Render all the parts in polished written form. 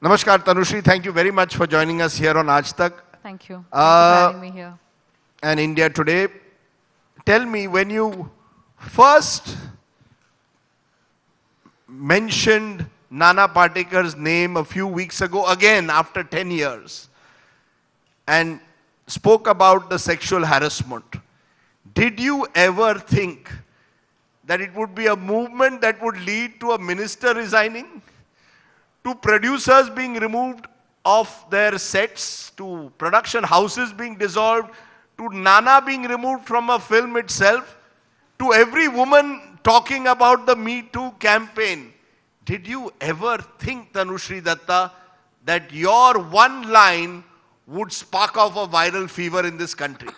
Namaskar, Tanushree. Thank you very much for joining us here on Aaj Tak Thank you. Thank you for having me here. and India Today. Tell me, when you first mentioned Nana Patekar's name a few weeks ago, again after 10 years, and spoke about the sexual harassment, did you ever think that it would be a movement that would lead to a minister resigning, to producers being removed off their sets, to production houses being dissolved, to Nana being removed from a film itself, to every woman talking about the Metoo campaign? Did you ever think, Tanushree Dutta, that your one line would spark off a viral fever in this country?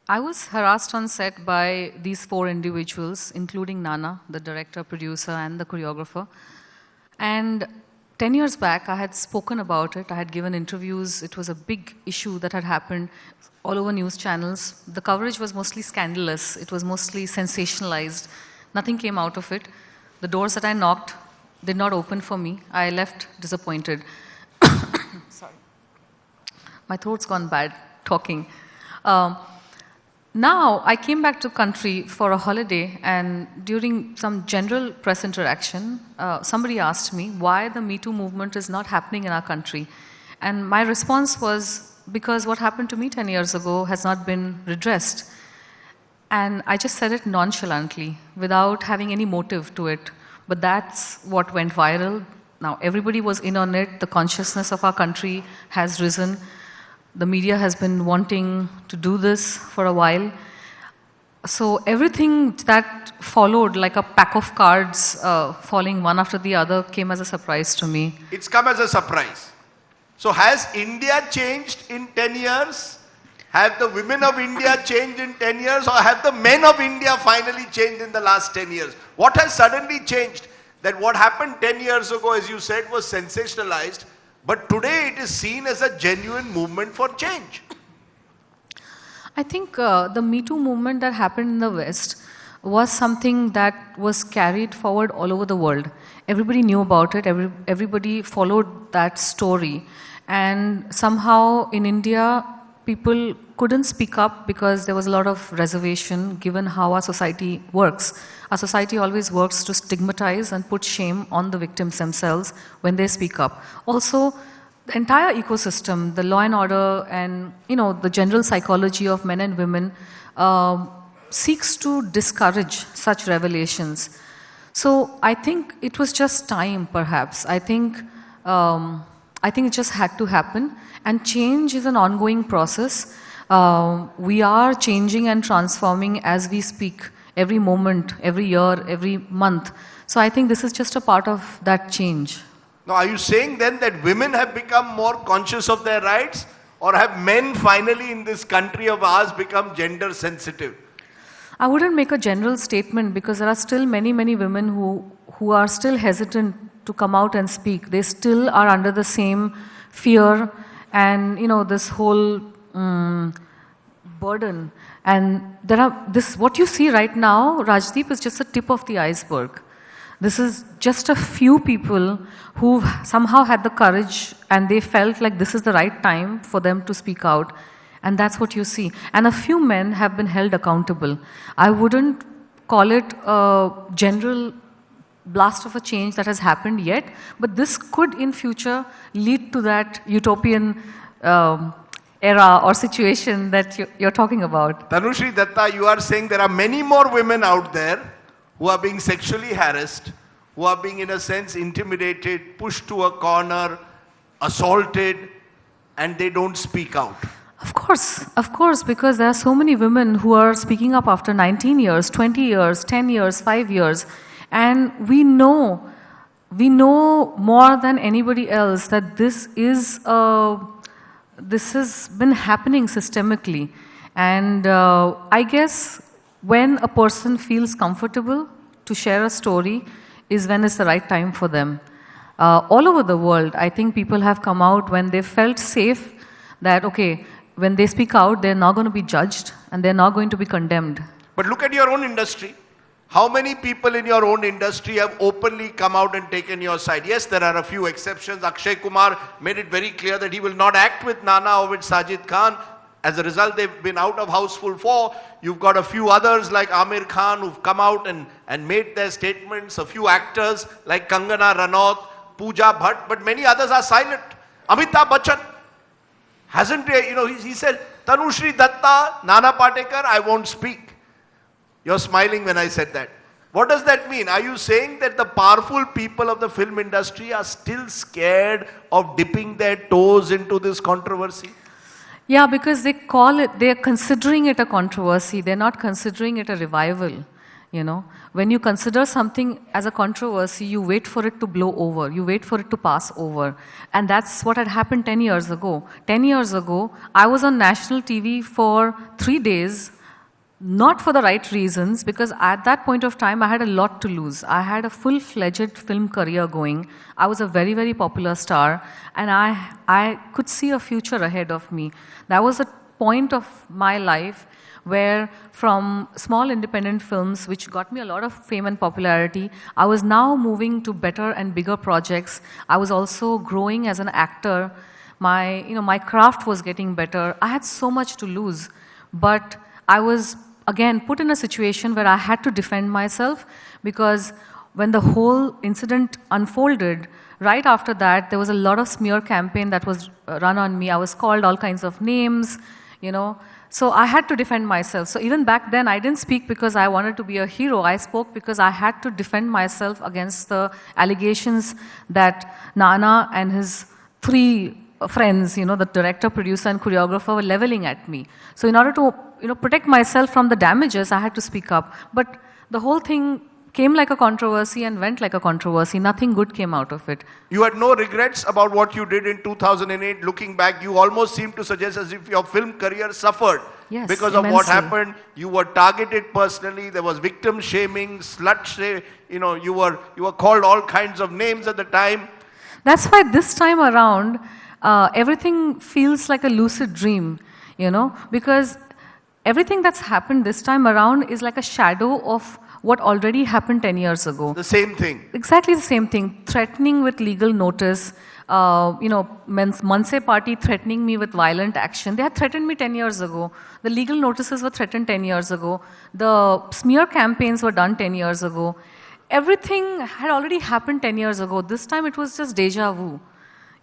I was harassed on set by these 4 individuals, including Nana, the director, producer, and the choreographer. And 10 years back, I had spoken about it. I had given interviews. It was a big issue that had happened all over news channels. The coverage was mostly scandalous. It was mostly sensationalized. Nothing came out of it. The doors that I knocked did not open for me. I left disappointed. Sorry. My throat's gone bad talking. Now, I came back to country for a holiday, and during some general press interaction, somebody asked me why the Me Too movement is not happening in our country. And my response was, because what happened to me 10 years ago has not been redressed. And I just said it nonchalantly, without having any motive to it. But that's what went viral. Now, everybody was in on it. The consciousness of our country has risen. The media has been wanting to do this for a while. So everything that followed, like a pack of cards falling one after the other, came as a surprise to me. It's come as a surprise. So has India changed in 10 years? Have the women of India changed in 10 years? Or have the men of India finally changed in the last 10 years? What has suddenly changed? That what happened 10 years ago, as you said, was sensationalized. But today it is seen as a genuine movement for change. I think the Me Too movement that happened in the West was something that was carried forward all over the world. Everybody knew about it. Everybody followed that story. And somehow in India, people couldn't speak up because there was a lot of reservation given how our society works. Our society always works to stigmatize and put shame on the victims themselves when they speak up. Also, the entire ecosystem, the law and order and the general psychology of men and women seeks to discourage such revelations. So I think it was just time, perhaps. I think it just had to happen. And change is an ongoing process. We are changing and transforming as we speak, every moment, every year, every month. So I think this is just a part of that change. Now, are you saying then that women have become more conscious of their rights? Or have men finally in this country of ours become gender sensitive? I wouldn't make a general statement because there are still many, many women who are still hesitant to come out and speak. They still are under the same fear and this whole burden. And what you see right now, Rajdeep, is just the tip of the iceberg. This is just a few people who somehow had the courage and they felt like this is the right time for them to speak out. And that's what you see. And a few men have been held accountable. I wouldn't call it a general blast of a change that has happened yet, but this could in future lead to that utopian era or situation that you're talking about. Tanushree Dutta, you are saying there are many more women out there who are being sexually harassed, who are being in a sense intimidated, pushed to a corner, assaulted, and they don't speak out. Of course, because there are so many women who are speaking up after 19 years, 20 years, 10 years, 5 years. And we know more than anybody else that this has been happening systemically. And I guess when a person feels comfortable to share a story is when it's the right time for them. All over the world, I think people have come out when they felt safe that, okay, when they speak out, they're not going to be judged and they're not going to be condemned. But look at your own industry. How many people in your own industry have openly come out and taken your side? Yes, there are a few exceptions. Akshay Kumar made it very clear that he will not act with Nana or with Sajid Khan. As a result, they've been out of Houseful 4. You've got a few others like Amir Khan who've come out and made their statements. A few actors like Kangana Ranaut, Pooja Bhatt, but many others are silent. Amitabh Bachchan hasn't, he said, Tanushree Dutta, Nana Patekar, I won't speak. You're smiling when I said that. What does that mean? Are you saying that the powerful people of the film industry are still scared of dipping their toes into this controversy? Yeah, because they're considering it a controversy. They're not considering it a revival. When you consider something as a controversy, you wait for it to blow over. You wait for it to pass over. And that's what had happened 10 years ago. 10 years ago, I was on national TV for 3 days, not for the right reasons, because at that point of time, I had a lot to lose. I had a full-fledged film career going. I was a very, very popular star, and I could see a future ahead of me. That was a point of my life where from small independent films, which got me a lot of fame and popularity, I was now moving to better and bigger projects. I was also growing as an actor. My craft was getting better. I had so much to lose, but I was again put in a situation where I had to defend myself, because when the whole incident unfolded, right after that, there was a lot of smear campaign that was run on me. I was called all kinds of names, So I had to defend myself. So even back then, I didn't speak because I wanted to be a hero. I spoke because I had to defend myself against the allegations that Nana and his 3 friends, the director, producer, and choreographer were leveling at me. So in order to, protect myself from the damages, I had to speak up. But the whole thing came like a controversy and went like a controversy. Nothing good came out of it. You had no regrets about what you did in 2008. Looking back, you almost seem to suggest as if your film career suffered because of what happened. You were targeted personally. There was victim shaming, slut shaming. You were called all kinds of names at the time. That's why this time around, everything feels like a lucid dream, because everything that's happened this time around is like a shadow of what already happened 10 years ago. The same thing. Exactly the same thing. Threatening with legal notice, Manse party threatening me with violent action. They had threatened me 10 years ago. The legal notices were threatened 10 years ago. The smear campaigns were done 10 years ago. Everything had already happened 10 years ago. This time it was just deja vu,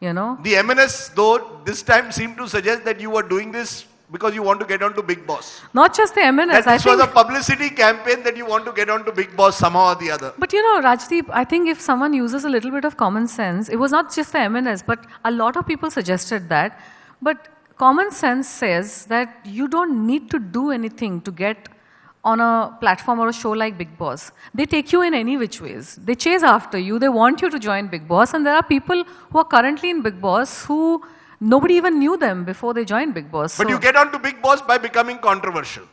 The M&S, though, this time seemed to suggest that you were doing this because you want to get onto Bigg Boss. Not just the M&S. That this was a publicity campaign that you want to get onto Bigg Boss somehow or the other. But Rajdeep, I think if someone uses a little bit of common sense, it was not just the M&S, but a lot of people suggested that. But common sense says that you don't need to do anything to get on a platform or a show like Bigg Boss. They take you in any which ways. They chase after you. They want you to join Bigg Boss. And there are people who are currently in Bigg Boss who nobody even knew them before they joined Bigg Boss. But you get onto Bigg Boss by becoming controversial.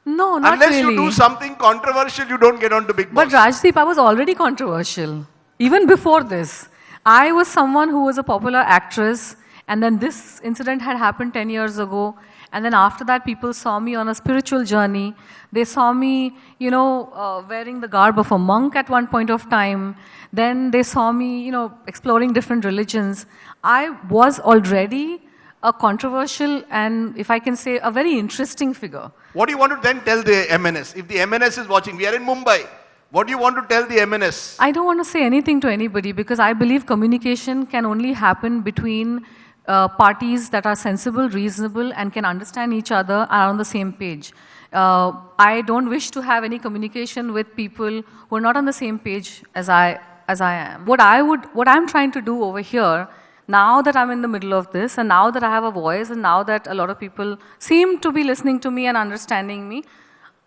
No, not Unless really. you do something controversial, you don't get onto Bigg Boss. But Rajdeep, I was already controversial. Even before this. I was someone who was a popular actress, and then this incident had happened 10 years ago. And then after that, people saw me on a spiritual journey. They saw me, wearing the garb of a monk at one point of time. Then they saw me, exploring different religions. I was already a controversial and, if I can say, a very interesting figure. What do you want to then tell the M&S? If the M&S is watching, we are in Mumbai. What do you want to tell the M&S? I don't want to say anything to anybody because I believe communication can only happen between parties that are sensible, reasonable, and can understand each other, are on the same page. I don't wish to have any communication with people who are not on the same page as I am. What I'm trying to do over here, now that I'm in the middle of this, and now that I have a voice, and now that a lot of people seem to be listening to me and understanding me,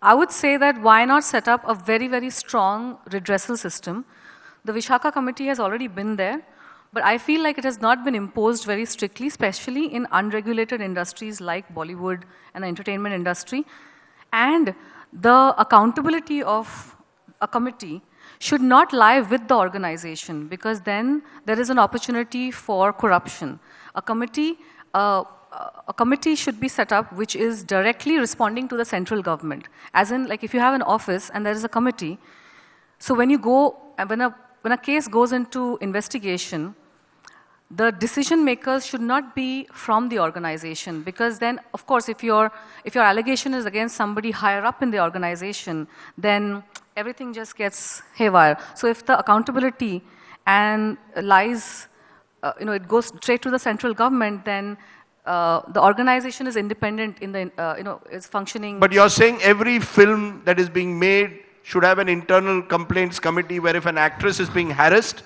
I would say that why not set up a very, very strong redressal system. The Vishaka committee has already been there. But I feel like it has not been imposed very strictly, especially in unregulated industries like Bollywood and the entertainment industry. And the accountability of a committee should not lie with the organization, because then there is an opportunity for corruption. A committee a committee should be set up which is directly responding to the central government. As in, like if you have an office and there is a committee, so when you go, when a case goes into investigation, the decision makers should not be from the organization, because then, of course, if your allegation is against somebody higher up in the organization, then everything just gets haywire. So if the accountability and lies, it goes straight to the central government, then the organization is independent in the, is functioning. But you're saying every film that is being made should have an internal complaints committee where if an actress is being harassed,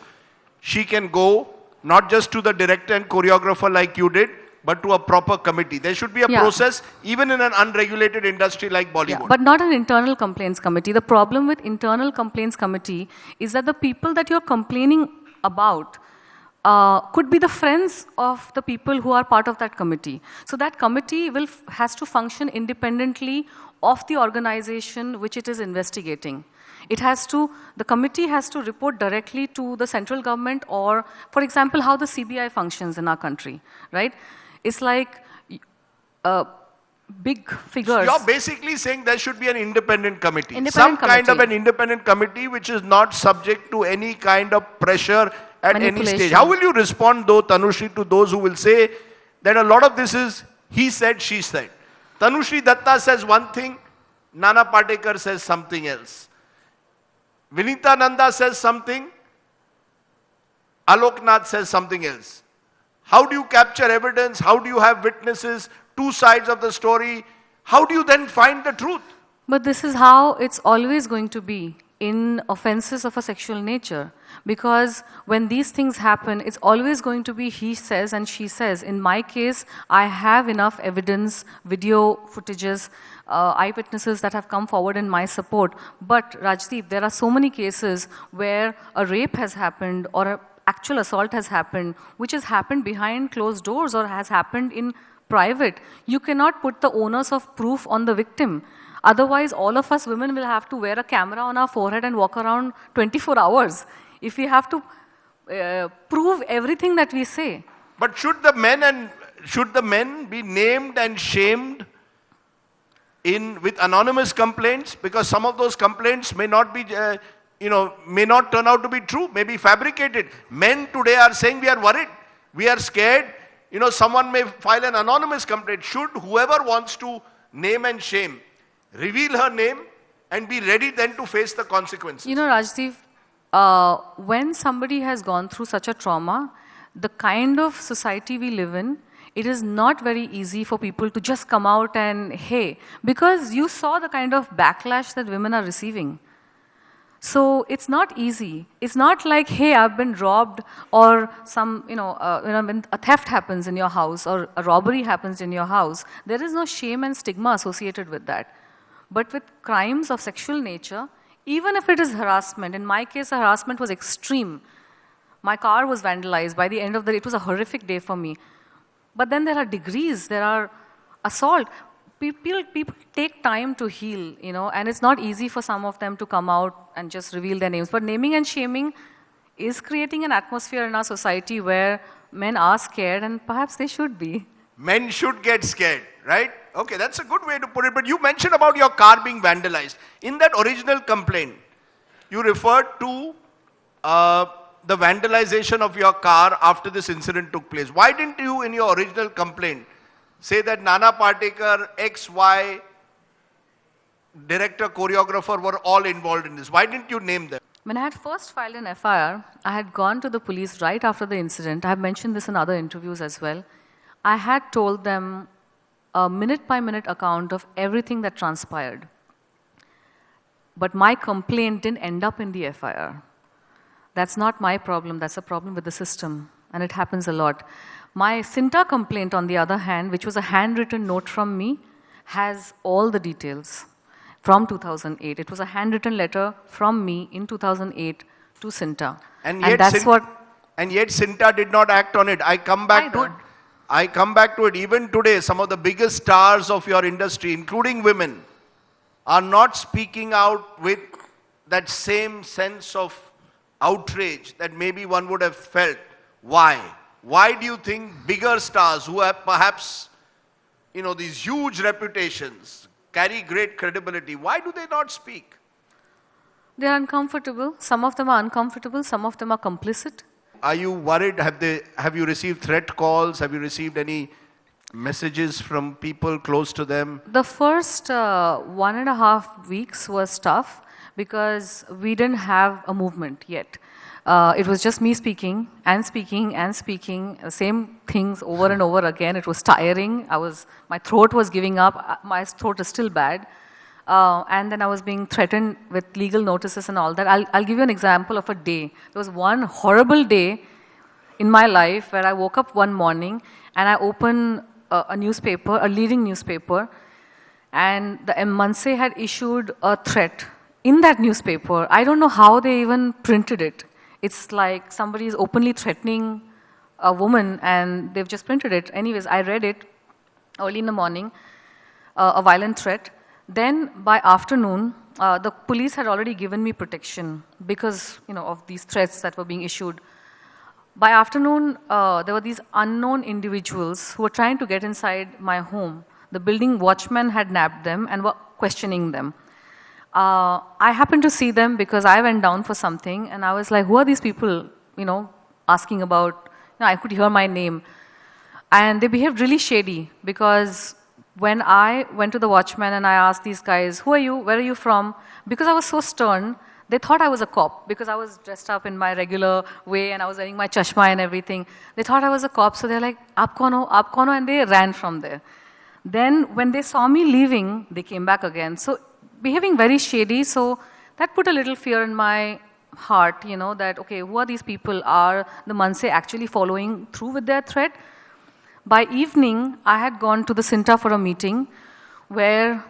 she can go not just to the director and choreographer like you did, but to a proper committee. There should be a process, even in an unregulated industry like Bollywood. Yeah, but not an internal complaints committee. The problem with internal complaints committee is that the people that you're complaining about could be the friends of the people who are part of that committee. So that committee has to function independently of the organization which it is investigating. The committee has to report directly to the central government, or, for example, how the CBI functions in our country, right? It's like big figures. You're basically saying there should be an independent committee. Kind of an independent committee which is not subject to any kind of pressure at any stage. How will you respond, though, Tanushree, to those who will say that a lot of this is he said, she said? Tanushree Dutta says one thing, Nana Patekar says something else. Vinita Nanda says something, Alok Nath says something else. How do you capture evidence? How do you have witnesses, two sides of the story? How do you then find the truth? But this is how it's always going to be in offenses of a sexual nature. Because when these things happen, it's always going to be he says and she says. In my case, I have enough evidence, video footages, eyewitnesses that have come forward in my support. But Rajdeep, there are so many cases where a rape has happened or an actual assault has happened, which has happened behind closed doors or has happened in private. You cannot put the onus of proof on the victim. Otherwise, all of us women will have to wear a camera on our forehead and walk around 24 hours if we have to prove everything that we say. But should the men be named and shamed with anonymous complaints? Because some of those complaints may not be, may not turn out to be true, may be fabricated. Men today are saying we are worried, we are scared. Someone may file an anonymous complaint. Should whoever wants to name and shame reveal her name and be ready then to face the consequences? Rajdeep, when somebody has gone through such a trauma, the kind of society we live in, it is not very easy for people to just come out and, hey, because you saw the kind of backlash that women are receiving. So it's not easy. It's not like, hey, I've been robbed, or some, when a theft happens in your house or a robbery happens in your house. There is no shame and stigma associated with that. But with crimes of sexual nature, even if it is harassment, in my case, the harassment was extreme. My car was vandalized. By the end of the day, it was a horrific day for me. But then there are degrees, there are assault. People take time to heal, and it's not easy for some of them to come out and just reveal their names. But naming and shaming is creating an atmosphere in our society where men are scared, and perhaps they should be. Men should get scared, right? Okay, that's a good way to put it. But you mentioned about your car being vandalized. In that original complaint, you referred to the vandalization of your car after this incident took place. Why didn't you, in your original complaint, say that Nana Patekar, XY, director, choreographer were all involved in this? Why didn't you name them? When I had first filed an FIR, I had gone to the police right after the incident. I have mentioned this in other interviews as well. I had told them a minute-by-minute account of everything that transpired. But my complaint didn't end up in the FIR. That's not my problem, that's a problem with the system, and it happens a lot. My Cinta complaint, on the other hand, which was a handwritten note from me, has all the details from 2008. It was a handwritten letter from me in 2008 to Cinta. And yet Cinta did not act on it. I come back to it. Even today, some of the biggest stars of your industry, including women, are not speaking out with that same sense of outrage that maybe one would have felt. Why? Why do you think bigger stars who have perhaps these huge reputations, carry great credibility, why do they not speak? They are uncomfortable. Some of them are uncomfortable. Some of them are complicit. Are you worried? Have you received threat calls? Have you received any messages from people close to them? The first 1.5 weeks was tough because we didn't have a movement yet. It was just me speaking and speaking and speaking, same things over and over again. It was tiring. My throat was giving up. My throat is still bad. And then I was being threatened with legal notices and all that. I'll give you an example of a day. There was one horrible day in my life where I woke up one morning and I opened a newspaper, a leading newspaper, and the Manse had issued a threat in that newspaper. I don't know how they even printed it. It's like somebody is openly threatening a woman and they've just printed it. Anyways, I read it early in the morning, a violent threat. Then by afternoon, the police had already given me protection because of these threats that were being issued. By afternoon, there were these unknown individuals who were trying to get inside my home. The building watchman had nabbed them and were questioning them. I happened to see them because I went down for something and I was like, who are these people, asking about, I could hear my name. And they behaved really shady because when I went to the watchman and I asked these guys, who are you, where are you from? Because I was so stern, they thought I was a cop because I was dressed up in my regular way and I was wearing my chashma and everything. They thought I was a cop, so they're like, aap kaun ho, and they ran from there. Then when they saw me leaving, they came back again. So behaving very shady, so that put a little fear in my heart, that, okay, who are these people? Are the Manse actually following through with their threat? By evening, I had gone to the Sinta for a meeting where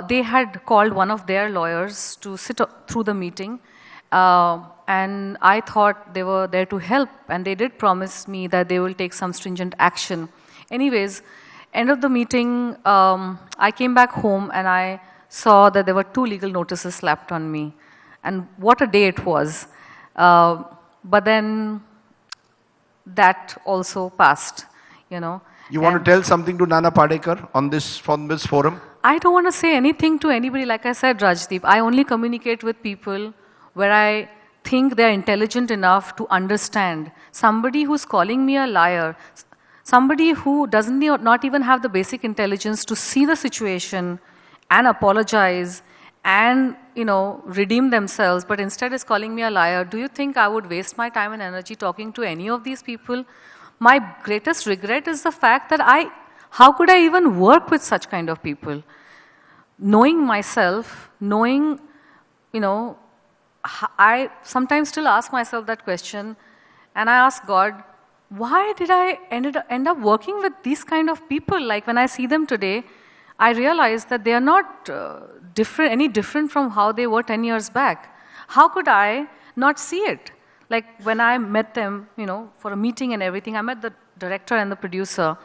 they had called one of their lawyers to sit through the meeting. And I thought they were there to help, and they did promise me that they will take some stringent action. Anyways, end of the meeting, I came back home and I saw that there were 2 legal notices slapped on me. And what a day it was. But then that also passed. You want to tell something to Nana Patekar on this forum? I don't want to say anything to anybody. Like I said, Rajdeep, I only communicate with people where I think they're intelligent enough to understand. Somebody who's calling me a liar, somebody who doesn't not even have the basic intelligence to see the situation and apologize and redeem themselves, but instead is calling me a liar. Do you think I would waste my time and energy talking to any of these people? My greatest regret is the fact that how could I even work with such kind of people? Knowing myself, I sometimes still ask myself that question, and I ask God, why did I end up working with these kind of people? Like when I see them today, I realize that they are not any different from how they were 10 years back. How could I not see it? Like when I met them, for a meeting and everything, I met the director and the producer.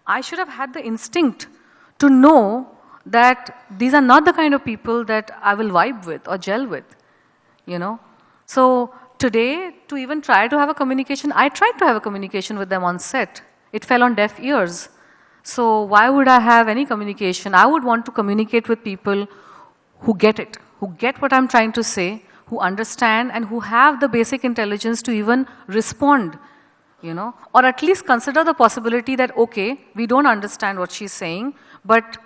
I should have had the instinct to know that these are not the kind of people that I will vibe with or gel with, So today, to even try to have a communication, I tried to have a communication with them on set. It fell on deaf ears. So why would I have any communication? I would want to communicate with people who get it, who get what I'm trying to say, who understand and who have the basic intelligence to even respond, or at least consider the possibility that, okay, we don't understand what she's saying, but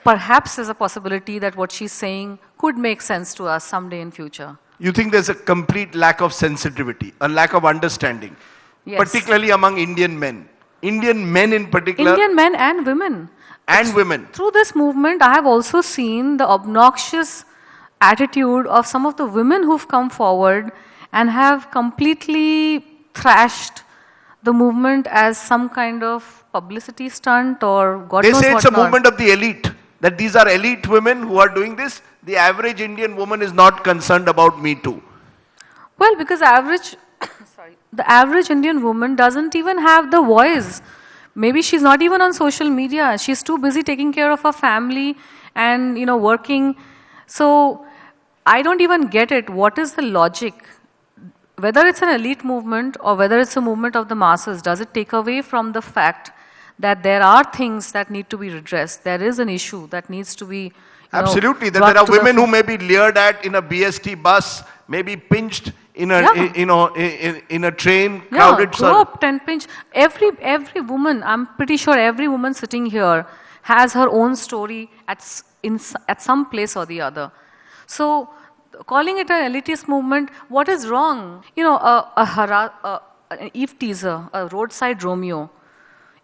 perhaps there's a possibility that what she's saying could make sense to us someday in future. You think there's a complete lack of sensitivity, a lack of understanding, Yes. particularly among Indian men? Indian men in particular? Indian men and women. And women. Through this movement, I have also seen the obnoxious attitude of some of the women who've come forward and have completely thrashed the movement as some kind of publicity stunt or God knows what not. They say it's a movement of the elite, that these are elite women who are doing this. The average Indian woman is not concerned about Metoo. Well, because the average Indian woman doesn't even have the voice. Maybe she's not even on social media. She's too busy taking care of her family and, working. So I don't even get it. What is the logic? Whether it's an elite movement or whether it's a movement of the masses, does it take away from the fact that there are things that need to be redressed. There is an issue that needs to be Absolutely. That brought there are to the women who may be leered at in a BST bus, may be pinched in a, in a train, crowded. Groped and pinched. Every woman, I'm pretty sure every woman sitting here has her own story at some place or the other. So, calling it an elitist movement, what is wrong? You know, an Eve teaser, a roadside Romeo,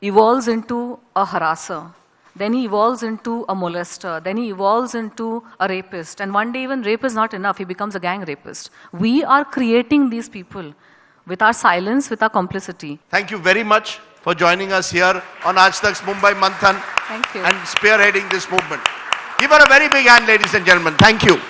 evolves into a harasser. Then he evolves into a molester. Then he evolves into a rapist. And one day even rape is not enough. He becomes a gang rapist. We are creating these people with our silence, with our complicity. Thank you very much for joining us here on Aaj Tak's Mumbai Manthan. Thank you. And spearheading this movement. Give her a very big hand, ladies and gentlemen. Thank you.